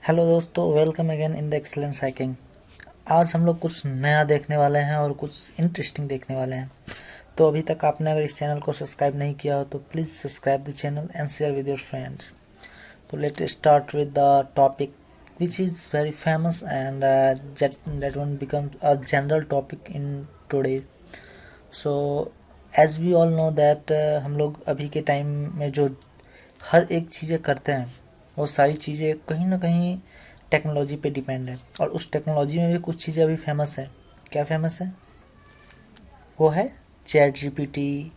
Hello दोस्तों, welcome again in the excellence hacking. आज हम लोग कुछ नया देखने वाले हैं और कुछ इंटरेस्टिंग देखने वाले हैं। तो अभी तक आपने अगर इस चैनल को सब्सक्राइब नहीं किया हो तो please subscribe the channel and share with your friends. तो let start with the topic which is very famous and that one becomes a general topic in today. So as we all know that हम लोग अभी के time में जो हर एक चीज़ें करते हैं वो सारी चीज़ें कहीं ना कहीं टेक्नोलॉजी पे डिपेंड है। और उस टेक्नोलॉजी में भी कुछ चीज़ें अभी फेमस है। क्या फेमस है? वो है chat GPT,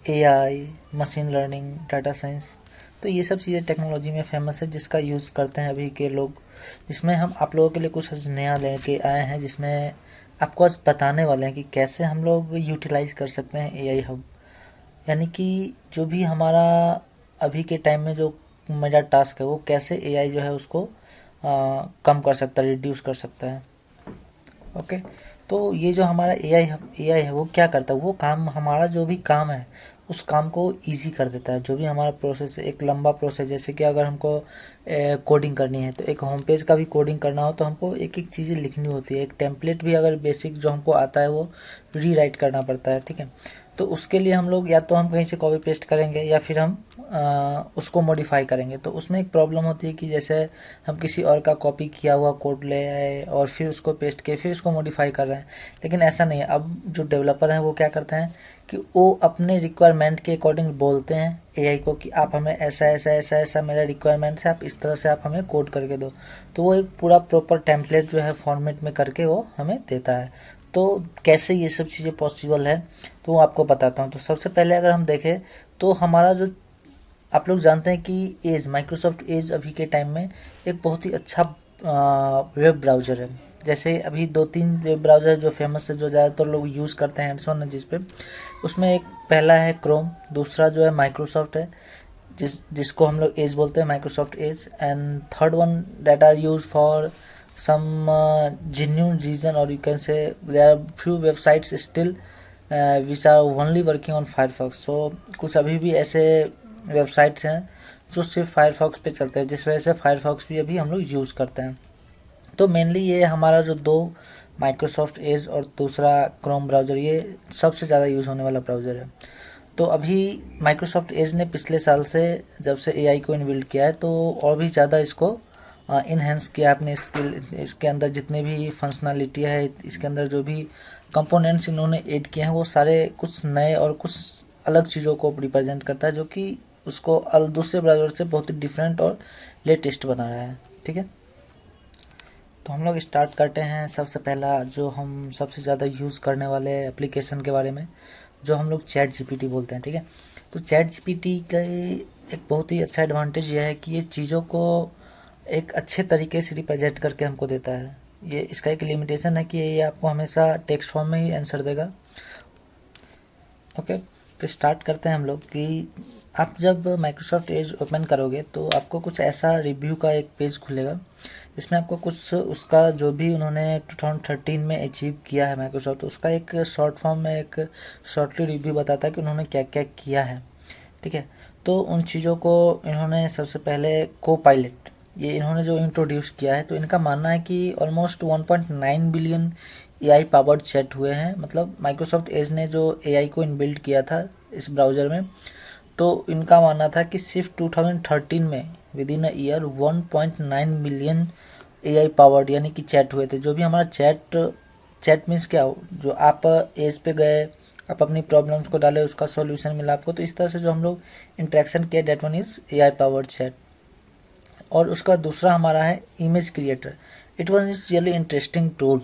AI, machine learning, data science. तो ये सब चीज़ें टेक्नोलॉजी में फेमस है जिसका यूज़ करते हैं अभी के लोग। जिसमें हम आप लोगों के लिए कुछ आज नया लेके आए हैं, जिसमें आपको आज बताने वाले हैं कि कैसे हम लोग यूटिलाइज कर सकते हैं एआई हब। यानी कि जो भी हमारा अभी के टाइम में जो मेरा टास्क है वो कैसे एआई जो है उसको कम कर सकता है, रिड्यूस कर सकता है। ओके। तो ये जो हमारा एआई है वो क्या करता है, वो काम हमारा जो भी काम है उस काम को इजी कर देता है। जो भी हमारा प्रोसेस है, एक लंबा प्रोसेस, जैसे कि अगर हमको कोडिंग करनी है तो एक होम पेज का भी कोडिंग करना हो तो हमको एक एक चीज़ें लिखनी होती है। एक टेम्पलेट भी अगर बेसिक जो हमको आता है वो रीराइट करना पड़ता है, ठीक है। तो उसके लिए हम लोग या तो हम कहीं से कॉपी पेस्ट करेंगे या फिर हम उसको मॉडिफाई करेंगे। तो उसमें एक प्रॉब्लम होती है कि जैसे हम किसी और का कॉपी किया हुआ कोड ले आए और फिर उसको पेस्ट किए फिर उसको मॉडिफाई कर रहे हैं। लेकिन ऐसा नहीं है। अब जो डेवलपर हैं वो क्या करते हैं कि वो अपने रिक्वायरमेंट के अकॉर्डिंग बोलते हैं एआई को कि आप हमें ऐसा ऐसा ऐसा ऐसा मेरा रिक्वायरमेंट है, आप इस तरह से आप हमें कोड करके दो। तो वो एक पूरा प्रॉपर टेम्पलेट जो है फॉर्मेट में करके वो हमें देता है। तो कैसे ये सब चीज़ें पॉसिबल है तो वो आपको बताता हूँ। तो सबसे पहले अगर हम देखें तो हमारा जो आप लोग जानते हैं कि एज माइक्रोसॉफ्ट एज अभी के टाइम में एक बहुत ही अच्छा वेब ब्राउज़र है। जैसे अभी दो तीन वेब ब्राउज़र जो फेमस है, जो ज़्यादातर लोग यूज़ करते हैं हैंड्स ऑन है जिस पे, उसमें एक पहला है क्रोम, दूसरा जो है माइक्रोसॉफ्ट है जिसको हम लोग एज बोलते हैं, Microsoft Edge. And third one that are use for some genuine reason, or you can say there are few websites still which are only working on Firefox. So कुछ अभी भी ऐसे वेबसाइट्स हैं जो सिर्फ फायरफॉक्स पे चलते हैं, जिस वजह से फायरफॉक्स भी अभी हम लोग यूज़ करते हैं। तो मेनली ये हमारा जो दो माइक्रोसॉफ्ट एज और दूसरा क्रोम ब्राउज़र, ये सबसे ज़्यादा यूज़ होने वाला ब्राउज़र है। तो अभी माइक्रोसॉफ्ट एज ने पिछले साल से जब से एआई को इनबिल्ड किया है तो और भी ज़्यादा इसको इन्हेंस किया अपने स्किल। इसके अंदर जितने भी फंक्शनलिटी है, इसके अंदर जो भी कंपोनेंट्स इन्होंने ऐड किए हैं वो सारे कुछ नए और कुछ अलग चीज़ों को रिप्रेजेंट करता है, जो कि उसको दूसरे ब्राउज़र से बहुत ही डिफरेंट और लेटेस्ट बना रहा है, ठीक है। तो हम लोग स्टार्ट करते हैं। सबसे पहला जो हम सबसे ज़्यादा यूज़ करने वाले एप्लीकेशन के बारे में, जो हम लोग चैट जीपीटी बोलते हैं, ठीक है। तो चैट जीपीटी का एक बहुत ही अच्छा एडवांटेज यह है कि ये चीज़ों को एक अच्छे तरीके से रिप्रेजेंट करके हमको देता है। ये इसका एक लिमिटेशन है कि ये आपको हमेशा टेक्स्ट फॉर्म में ही आंसर देगा। ओके। तो स्टार्ट करते हैं हम लोग कि आप जब माइक्रोसॉफ्ट एज ओपन करोगे तो आपको कुछ ऐसा रिव्यू का एक पेज खुलेगा जिसमें आपको कुछ उसका जो भी उन्होंने 2013 में अचीव किया है माइक्रोसॉफ्ट, उसका एक शॉर्ट फॉर्म में एक शॉर्टली रिव्यू बताता है कि उन्होंने क्या क्या किया है, ठीक है। तो उन चीज़ों को इन्होंने सबसे पहले कोपायलट ये इन्होंने जो इंट्रोड्यूस किया है, तो इनका मानना है कि almost 1.9 billion AI powered chat हुए हैं। मतलब माइक्रोसॉफ्ट एज ने जो एआई को इनबिल्ड किया था इस ब्राउज़र में, तो इनका मानना था कि सिर्फ 2013 में with in a year 1.9 million AI powered यानी कि चैट हुए थे। जो भी हमारा चैट मीन्स क्या हो, जो आप एज पे गए, आप अपनी प्रॉब्लम्स को डाले, उसका सॉल्यूशन मिला आपको। तो इस तरह से जो हम लोग इंटरेक्शन किया, that one is AI powered chat. और उसका दूसरा हमारा है image creator. It one is really interesting tool.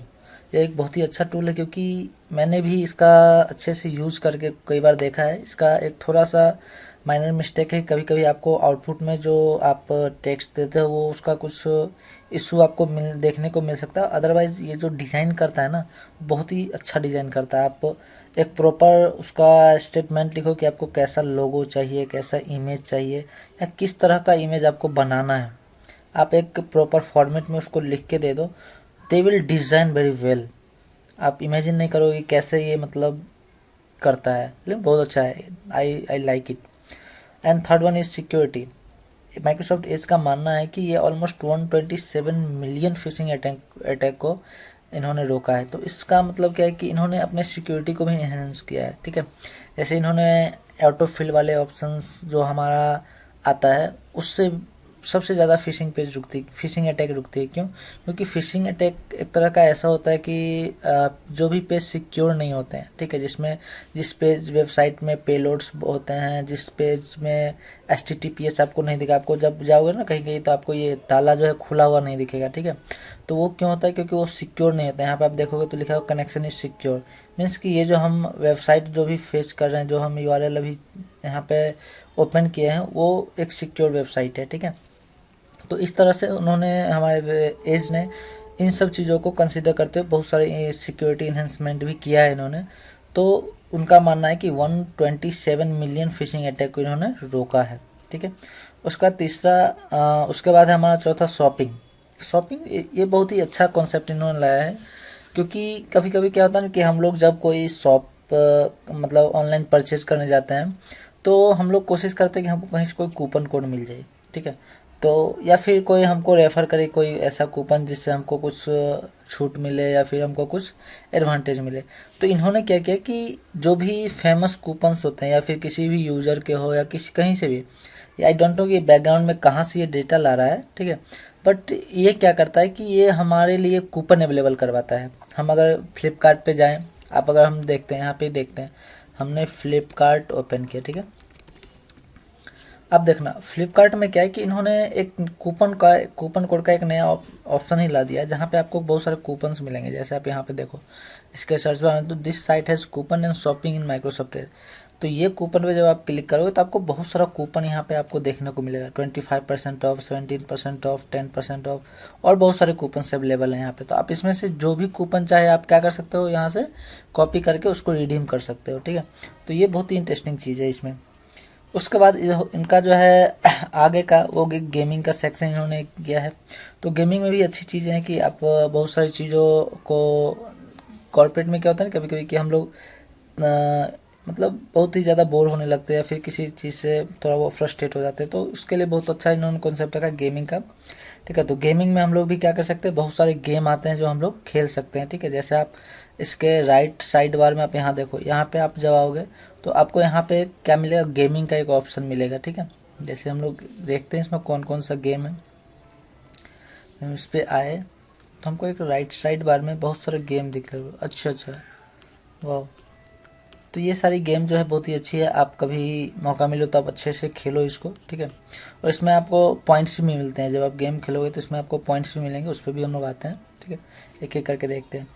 ये एक बहुत ही अच्छा टूल है क्योंकि मैंने भी इसका अच्छे से यूज़ करके कई बार देखा है। इसका एक थोड़ा सा माइनर मिस्टेक है, कभी कभी आपको आउटपुट में जो आप टेक्स्ट देते हो वो उसका कुछ इशू आपको देखने को मिल सकता है। अदरवाइज़ ये जो डिज़ाइन करता है ना, बहुत ही अच्छा डिज़ाइन करता है। आप एक प्रॉपर उसका स्टेटमेंट लिखो कि आपको कैसा लोगो चाहिए, कैसा इमेज चाहिए, या किस तरह का इमेज आपको बनाना है, आप एक प्रॉपर फॉर्मेट में उसको लिख के दे दो, they will design very well. आप इमेजिन नहीं करोगे कैसे ये मतलब करता है, लेकिन बहुत अच्छा है। I like it. And third one is security. Microsoft Edge का मानना है कि ये ऑलमोस्ट 127 मिलियन फिशिंग अटैक को इन्होंने रोका है। तो इसका मतलब क्या है कि इन्होंने अपने सिक्योरिटी को भी इन्हेंस किया है, ठीक है। जैसे इन्होंने ऑटो फिल वाले ऑप्शंस जो हमारा आता है उससे सबसे ज़्यादा फिशिंग अटैक रुकती है। क्यों? क्योंकि फिशिंग अटैक एक तरह का ऐसा होता है कि जो भी पेज सिक्योर नहीं होते हैं, ठीक है, जिस पेज वेबसाइट में पेलोड्स होते हैं, जिस पेज में HTTPS आपको नहीं दिखा, आपको जब जाओगे ना कहीं कहीं तो आपको ये ताला जो है खुला हुआ नहीं दिखेगा, ठीक है। तो वो क्यों होता है? क्योंकि वो सिक्योर नहीं होता है। यहाँ पे आप देखोगे तो लिखा होगा कनेक्शन इज सिक्योर, मीन्स कि ये जो हम वेबसाइट जो भी फेस कर रहे हैं, जो हम URL अभी यहाँ पे ओपन किए हैं, वो एक सिक्योर वेबसाइट है, ठीक है। तो इस तरह से उन्होंने, हमारे एज ने इन सब चीज़ों को कंसिडर करते हुए बहुत सारे सिक्योरिटी इन्हेंसमेंट भी किया है इन्होंने। तो उनका मानना है कि 127 मिलियन फिशिंग अटैक को इन्होंने रोका है, ठीक है। उसका तीसरा उसके बाद है हमारा चौथा शॉपिंग। ये बहुत ही अच्छा कॉन्सेप्ट इन्होंने लाया है, क्योंकि कभी कभी क्या होता है ना कि हम लोग जब कोई शॉप मतलब ऑनलाइन परचेज करने जाते हैं तो हम लोग कोशिश करते हैं कि हमको कहीं से कोई कूपन कोड मिल जाए, ठीक है। तो या फिर कोई हमको रेफ़र करे कोई ऐसा कूपन जिससे हमको कुछ छूट मिले या फिर हमको कुछ एडवांटेज मिले। तो इन्होंने क्या किया कि जो भी फेमस कूपन्स होते हैं या फिर किसी भी यूज़र के हो या किसी कहीं से भी, आई डोंट नो कि बैकग्राउंड में कहाँ से ये डेटा ला रहा है, ठीक है, बट ये क्या करता है कि ये हमारे लिए कूपन अवेलेबल करवाता है। हम अगर फ्लिपकार्ट पे जाएं, आप अगर हम देखते हैं यहाँ पे देखते हैं, हमने फ्लिपकार्ट ओपन किया, ठीक है। अब देखना फ्लिपकार्ट में क्या है कि इन्होंने एक कूपन कोड का एक नया ऑप्शन ही ला दिया है, जहाँ पे आपको बहुत सारे कूपन्स मिलेंगे। जैसे आप यहाँ पे देखो इसके सर्च बार में, तो this site has coupon and shopping in Microsoft Edge. तो ये कूपन पे जब आप क्लिक करोगे तो आपको बहुत सारा कूपन यहाँ पे आपको देखने को मिलेगा। 25% ऑफ, 17% ऑफ, 10% ऑफ, और बहुत सारे कूपन अवेलेबल हैं यहाँ पे। तो आप इसमें से जो भी कूपन चाहे आप क्या कर सकते हो, यहाँ से कॉपी करके उसको रिडीम कर सकते हो, ठीक है। तो ये बहुत ही इंटरेस्टिंग चीज़ है इसमें। उसके बाद इनका जो है आगे का वो गेमिंग का सेक्शन इन्होंने किया है। तो गेमिंग में भी अच्छी चीज़ें हैं कि आप बहुत सारी चीज़ों को, कॉर्पोरेट में क्या होता है ना कभी कभी कि हम लोग मतलब बहुत ही ज़्यादा बोर होने लगते हैं, फिर किसी चीज़ से थोड़ा वो फ्रस्ट्रेट हो जाते हैं। तो उसके लिए बहुत अच्छा इन्होंने कॉन्सेप्ट रखा गेमिंग का, ठीक है। तो गेमिंग में हम लोग भी क्या कर सकते हैं, बहुत सारे गेम आते हैं जो हम लोग खेल सकते हैं, ठीक है। जैसे आप इसके राइट साइड बार में आप यहाँ देखो, यहाँ पे आप जब आओगे तो आपको यहाँ पे क्या मिलेगा, गेमिंग का एक ऑप्शन मिलेगा, ठीक है। जैसे हम लोग देखते हैं इसमें कौन कौन सा गेम है। हम इस पर आए तो हमको एक राइट साइड बार में बहुत सारे गेम दिख रहे हो। अच्छा, वाह। तो ये सारी गेम जो है बहुत ही अच्छी है, आप कभी मौका मिलो तो आप अच्छे से खेलो इसको, ठीक है। और इसमें आपको पॉइंट्स भी मिलते हैं, जब आप गेम खेलोगे तो इसमें आपको पॉइंट्स भी मिलेंगे, उस पर भी हम लोग आते हैं, ठीक है। एक एक करके देखते हैं।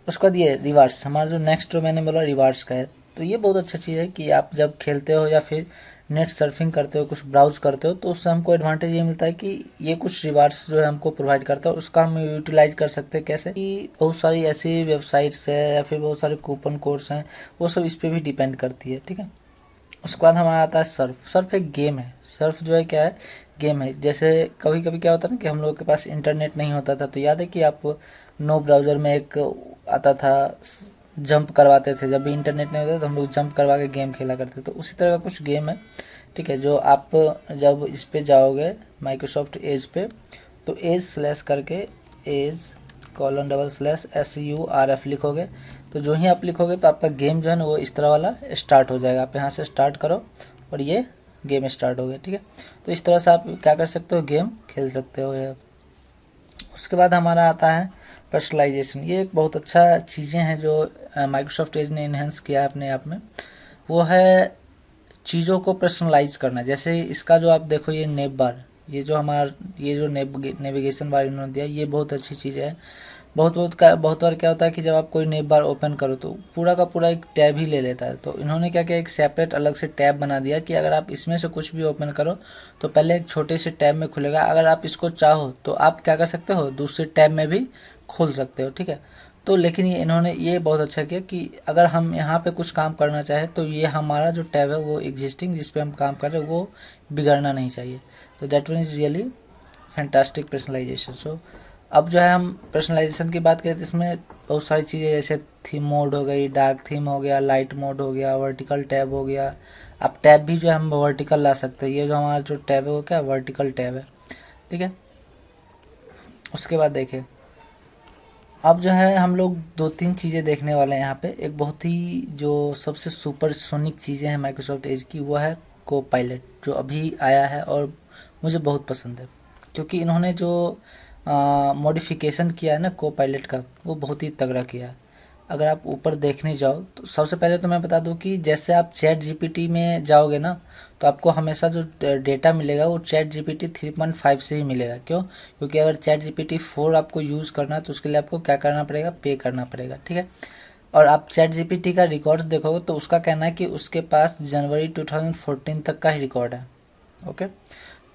उसके बाद ये रिवार्ड्स, हमारा जो नेक्स्ट जो मैंने बोला रिवार्ड्स का है। तो ये बहुत अच्छा चीज़ है कि आप जब खेलते हो या फिर नेट सर्फिंग करते हो, कुछ ब्राउज करते हो, तो उससे हमको एडवांटेज ये मिलता है कि ये कुछ रिवार्ड्स जो है हमको प्रोवाइड करता है, उसका हम यूटिलाइज कर सकते हैं। कैसे कि बहुत सारी ऐसी वेबसाइट्स है या फिर बहुत सारे कूपन कोड्स हैं, वो सब इस पर भी डिपेंड करती है, ठीक है। उसके बाद हमारा आता है सर्फ एक गेम है। सर्फ जो है क्या है, गेम है। जैसे कभी कभी क्या होता है ना कि हम लोग के पास इंटरनेट नहीं होता था, तो याद है कि आप नो ब्राउज़र में एक आता था, जंप करवाते थे। जब भी इंटरनेट नहीं होता तो हम लोग जंप करवा के गेम खेला करते। तो उसी तरह का कुछ गेम है, ठीक है, जो आप जब इस पे जाओगे माइक्रोसॉफ्ट एज पे, तो एज/ करके एज:/SURF लिखोगे। तो जो ही आप लिखोगे तो आपका गेम जो है ना वो इस तरह वाला स्टार्ट हो जाएगा। आप यहाँ से स्टार्ट करो और ये गेम स्टार्ट हो गया, ठीक है। तो इस तरह से आप क्या कर सकते हो, गेम खेल सकते हो। उसके बाद हमारा आता है पर्सनलाइजेशन। ये एक बहुत अच्छा चीज़ें हैं जो माइक्रोसॉफ्ट एज ने इन्हेंस किया है अपने आप में। वो है चीज़ों को पर्सनलाइज करना। जैसे इसका जो आप देखो ये नेव बार, ये जो हमारा ये जो नेविगेशन बार इन्होंने दिया, ये बहुत अच्छी चीज़ है। बहुत बार क्या होता है कि जब आप कोई नेव बार ओपन करो तो पूरा का पूरा एक टैब ही ले लेता है। तो इन्होंने क्या किया, एक सेपरेट अलग से टैब बना दिया कि अगर आप इसमें से कुछ भी ओपन करो तो पहले एक छोटे से टैब में खुलेगा। अगर आप इसको चाहो तो आप क्या कर सकते हो, दूसरे टैब में भी खोल सकते हो, ठीक है। तो लेकिन ये इन्होंने ये बहुत अच्छा किया कि अगर हम यहाँ पे कुछ काम करना चाहें तो ये हमारा जो टैब है वो एग्जिस्टिंग जिस पे हम काम कर रहे हैं वो बिगड़ना नहीं चाहिए। तो that one is really fantastic personalisation. So अब जो है हम पर्सनलाइजेशन की बात करें तो इसमें बहुत सारी चीज़ें जैसे थीम मोड हो गई, डार्क थीम हो गया, लाइट मोड हो गया, वर्टिकल टैब हो गया। अब टैब भी जो है हम वर्टिकल ला सकते हैं। ये जो हमारा जो टैब है वो क्या वर्टिकल टैब है, ठीक है। उसके बाद देखिए अब जो है हम लोग 2-3 चीज़ें देखने वाले हैं यहाँ पे। एक बहुत ही जो सबसे सुपरसोनिक चीज़ें हैं माइक्रोसॉफ्ट एज की, वो है को पायलट, जो अभी आया है और मुझे बहुत पसंद है, क्योंकि इन्होंने जो मॉडिफिकेशन किया है ना को पायलट का, वो बहुत ही तगड़ा किया है। अगर आप ऊपर देखने जाओ तो सबसे पहले तो मैं बता दूं कि जैसे आप चैट जीपीटी में जाओगे ना, तो आपको हमेशा जो डेटा मिलेगा वो चैट जीपीटी 3.5 से ही मिलेगा। क्यों? क्योंकि अगर चैट जीपीटी 4 आपको यूज़ करना है तो उसके लिए आपको क्या करना पड़ेगा, पे करना पड़ेगा, ठीक है। और आप चैट जीपीटी का रिकॉर्ड देखोगे तो उसका कहना है कि उसके पास जनवरी 2014 तक का ही रिकॉर्ड है, ओके।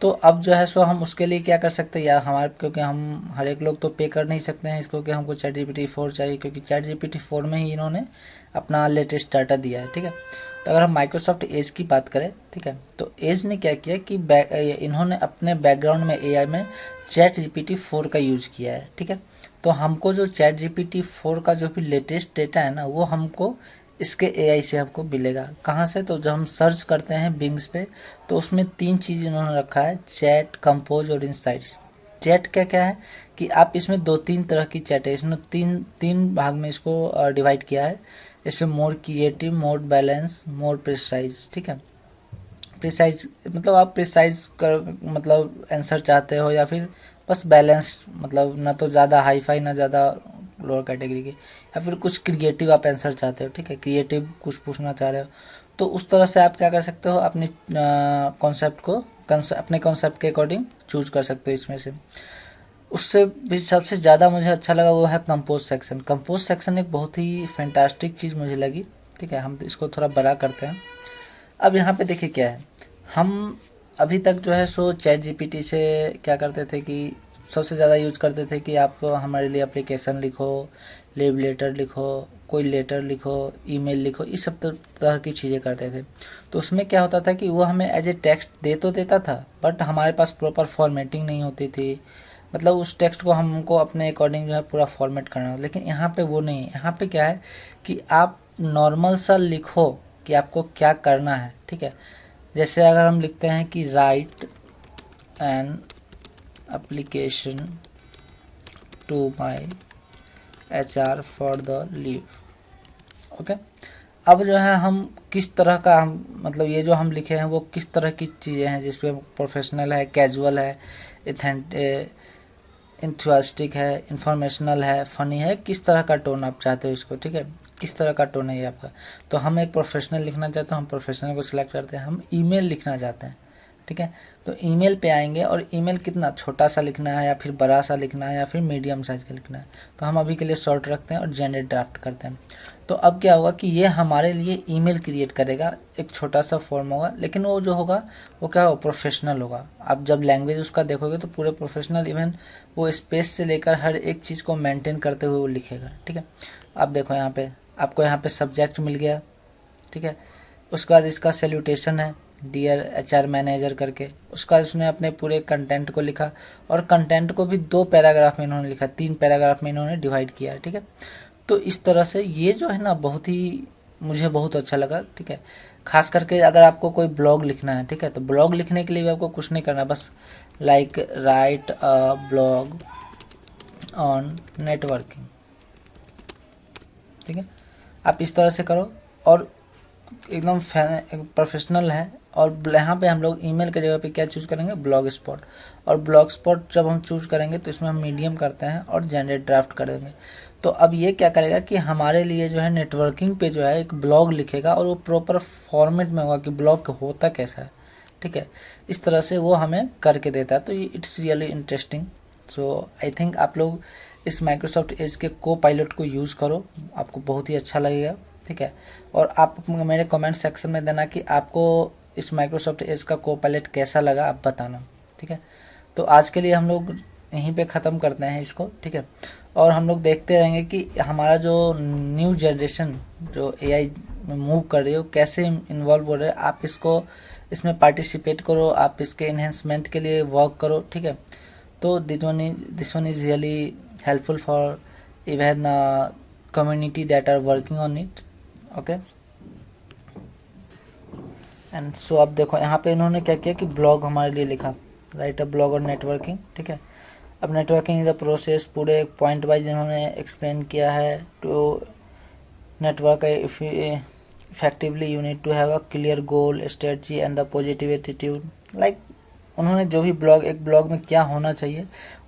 तो अब जो है सो हम उसके लिए क्या कर सकते हैं, या हमारे, क्योंकि हम हर एक लोग तो पे कर नहीं सकते हैं इसको, कि हमको चैट जीपीटी 4 चाहिए, क्योंकि चैट जीपीटी 4 में ही इन्होंने अपना लेटेस्ट डाटा दिया है, ठीक है। तो अगर हम माइक्रोसॉफ्ट एज की बात करें, ठीक है, तो एज ने क्या किया कि इन्होंने अपने बैकग्राउंड में एआई में चैट जीपीटी 4 का यूज़ किया है, ठीक है। तो हमको जो चैट जीपीटी 4 का जो भी लेटेस्ट डेटा है ना, वो हमको इसके एआई से हमको मिलेगा। कहाँ से? तो जब हम सर्च करते हैं बिंग्स पे, तो उसमें 3 चीज़ इन्होंने रखा है, चैट, कंपोज और इनसाइट्स। चैट क्या क्या है कि आप इसमें 2-3 तरह की चैट है, इसमें तीन भाग में इसको डिवाइड किया है। इसमें मोर क्रिएटिव, मोर बैलेंस, मोर प्रिसाइज, ठीक है। प्रिसाइज मतलब आप प्रिसाइज कर मतलब आंसर चाहते हो, या फिर बस बैलेंस मतलब ना तो ज़्यादा हाई फाई ना ज़्यादा लोअर कैटेगरी के, या फिर कुछ क्रिएटिव आप आंसर चाहते हो, ठीक है, क्रिएटिव कुछ पूछना चाह रहे हो, तो उस तरह से आप क्या कर सकते हो, अपने कॉन्सेप्ट को अपने कॉन्सेप्ट के अकॉर्डिंग चूज कर सकते हो इसमें से। उससे भी सबसे ज़्यादा मुझे अच्छा लगा वो है कंपोज सेक्शन। कंपोज सेक्शन एक बहुत ही फैंटास्टिक चीज़ मुझे लगी, ठीक है। हम इसको थोड़ा बड़ा करते हैं। अब यहाँ पे देखिए क्या है, हम अभी तक जो है सो चैट जीपीटी से क्या करते थे कि सबसे ज़्यादा यूज करते थे कि आप हमारे लिए एप्लीकेशन लिखो, लीव लेटर लिखो, कोई लेटर लिखो, ईमेल लिखो, इस सब तरह की चीज़ें करते थे। तो उसमें क्या होता था कि वो हमें एज ए टेक्स्ट दे तो देता था, बट हमारे पास प्रॉपर फॉर्मेटिंग नहीं होती थी। मतलब उस टेक्स्ट को हमको अपने अकॉर्डिंग जो है पूरा फॉर्मेट करना है। लेकिन यहाँ पे वो नहीं है। यहाँ पे क्या है कि आप नॉर्मल सा लिखो कि आपको क्या करना है, ठीक है। जैसे अगर हम लिखते हैं कि write an application to my HR for the leave, okay. अब जो है हम किस तरह का हम मतलब ये जो हम लिखे हैं वो किस तरह की चीज़ें हैं, जिसपे प्रोफेशनल है, कैजुअल है, इंथुआस्टिक है, इंफॉर्मेशनल है, फ़नी है, किस तरह का टोन आप चाहते हो इसको, ठीक है, किस तरह का टोन है ये आपका। तो हम एक प्रोफेशनल लिखना चाहते हैं, हम प्रोफेशनल को सिलेक्ट करते हैं। हम ईमेल लिखना चाहते हैं, ठीक है, तो ईमेल पे आएंगे और ईमेल कितना छोटा सा लिखना है, या फिर बड़ा सा लिखना है, या फिर मीडियम साइज का लिखना है। तो हम अभी के लिए शॉर्ट रखते हैं और जनरेट ड्राफ्ट करते हैं। तो अब क्या होगा कि ये हमारे लिए ईमेल क्रिएट करेगा, एक छोटा सा फॉर्म होगा, लेकिन वो जो होगा वो क्या होगा, प्रोफेशनल होगा। आप जब लैंग्वेज उसका देखोगे तो पूरे प्रोफेशनल, इवन वो स्पेस से लेकर हर एक चीज़ को मेंटेन करते हुए वो लिखेगा, ठीक है। आप देखो यहाँ पे आपको यहाँ पे सब्जेक्ट मिल गया, ठीक है। उसके बाद इसका सैल्यूटेशन है, डियर HR मैनेजर करके। उसका उसने अपने पूरे कंटेंट को लिखा, और कंटेंट को भी 2 पैराग्राफ में इन्होंने लिखा, 3 पैराग्राफ में इन्होंने डिवाइड किया है, ठीक है। तो इस तरह से ये जो है ना बहुत ही मुझे बहुत अच्छा लगा, ठीक है। खास करके अगर आपको कोई ब्लॉग लिखना है, ठीक है, तो ब्लॉग लिखने के लिए भी आपको कुछ नहीं करना, बस like right a blog on networking, ठीक है। आप इस तरह से करो और एकदम प्रोफेशनल है। और यहाँ पे हम लोग ईमेल के जगह पे क्या चूज़ करेंगे, ब्लॉग स्पॉट। और ब्लॉग स्पॉट जब हम चूज़ करेंगे तो इसमें हम मीडियम करते हैं और जनरेट ड्राफ्ट कर देंगे। तो अब ये क्या करेगा कि हमारे लिए जो है नेटवर्किंग पे जो है एक ब्लॉग लिखेगा, और वो प्रॉपर फॉर्मेट में होगा कि ब्लॉग होता कैसा है, ठीक है। इस तरह से वो हमें करके देता है। तो ये it's really interesting. So I think आप लोग इस माइक्रोसॉफ्ट एज के को पायलट को यूज़ करो, आपको बहुत ही अच्छा लगेगा, ठीक है। और आप मेरे कमेंट सेक्शन में देना कि आपको इस माइक्रोसॉफ्ट एज का को पायलट कैसा लगा, आप बताना, ठीक है। तो आज के लिए हम लोग यहीं पे ख़त्म करते हैं इसको, ठीक है। और हम लोग देखते रहेंगे कि हमारा जो न्यू जनरेशन जो AI में मूव कर रही है वो कैसे इन्वॉल्व हो रहा है। आप इसको इसमें पार्टिसिपेट करो, आप इसके इन्हेंसमेंट के लिए वर्क करो, ठीक है। तो this one is really helpful for even community that are working on it. Okay and so अब देखो यहाँ पे इन्होंने क्या किया कि ब्लॉग हमारे लिए लिखा, राइट अ ब्लॉग और नेटवर्किंग, ठीक है। अब नेटवर्किंग इज द प्रोसेस, पूरे पॉइंट वाइज इन्होंने एक्सप्लेन किया है। To network effectively you need to have a clear goal, strategy and the positive attitude. Like उन्होंने जो भी एक ब्लॉग में क्या होना चाहिए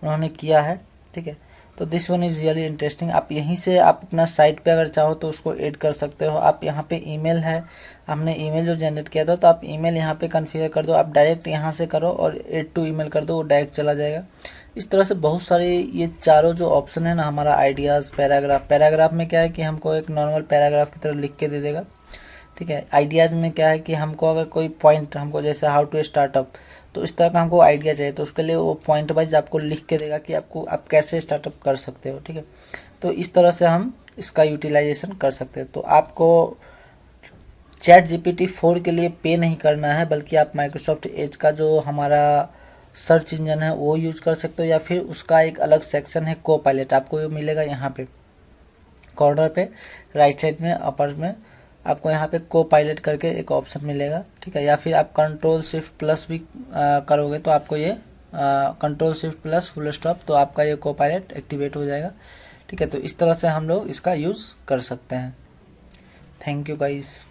उन्होंने किया है, ठीक है। तो this one is really interesting. आप यहीं से आप अपना साइट पे अगर चाहो तो उसको ऐड कर सकते हो। आप यहाँ पे ईमेल है, हमने ईमेल जो जनरेट किया था तो आप ईमेल यहाँ पे कॉन्फ़िगर कर दो, आप डायरेक्ट यहाँ से करो और ऐड टू ईमेल कर दो, वो डायरेक्ट चला जाएगा। इस तरह से बहुत सारे ये चारों जो ऑप्शन है ना, हमारा आइडियाज़, पैराग्राफ में क्या है कि हमको एक नॉर्मल पैराग्राफ की तरह लिख के दे देगा, ठीक है। आइडियाज़ में क्या है कि हमको अगर कोई पॉइंट, हमको जैसे हाउ टू स्टार्टअप, तो इस तरह का हमको आइडिया चाहिए तो उसके लिए वो पॉइंट वाइज आपको लिख के देगा कि आप कैसे स्टार्टअप कर सकते हो, ठीक है। तो इस तरह से हम इसका यूटिलाइजेशन कर सकते हैं। तो आपको ChatGPT 4 के लिए पे नहीं करना है, बल्कि आप माइक्रोसॉफ्ट एज का जो हमारा सर्च इंजन है वो यूज कर सकते हो, या फिर उसका एक अलग सेक्शन है कोपायलट, आपको ये मिलेगा यहाँ पे कॉर्नर पे राइट साइड में अपर में, आपको यहाँ पे कोपायलट करके एक ऑप्शन मिलेगा, ठीक है। या फिर आप Ctrl+Shift+ भी करोगे तो आपको ये Ctrl+Shift+ फुल स्टॉप, तो आपका ये कोपायलट एक्टिवेट हो जाएगा, ठीक है। तो इस तरह से हम लोग इसका यूज़ कर सकते हैं। Thank you guys.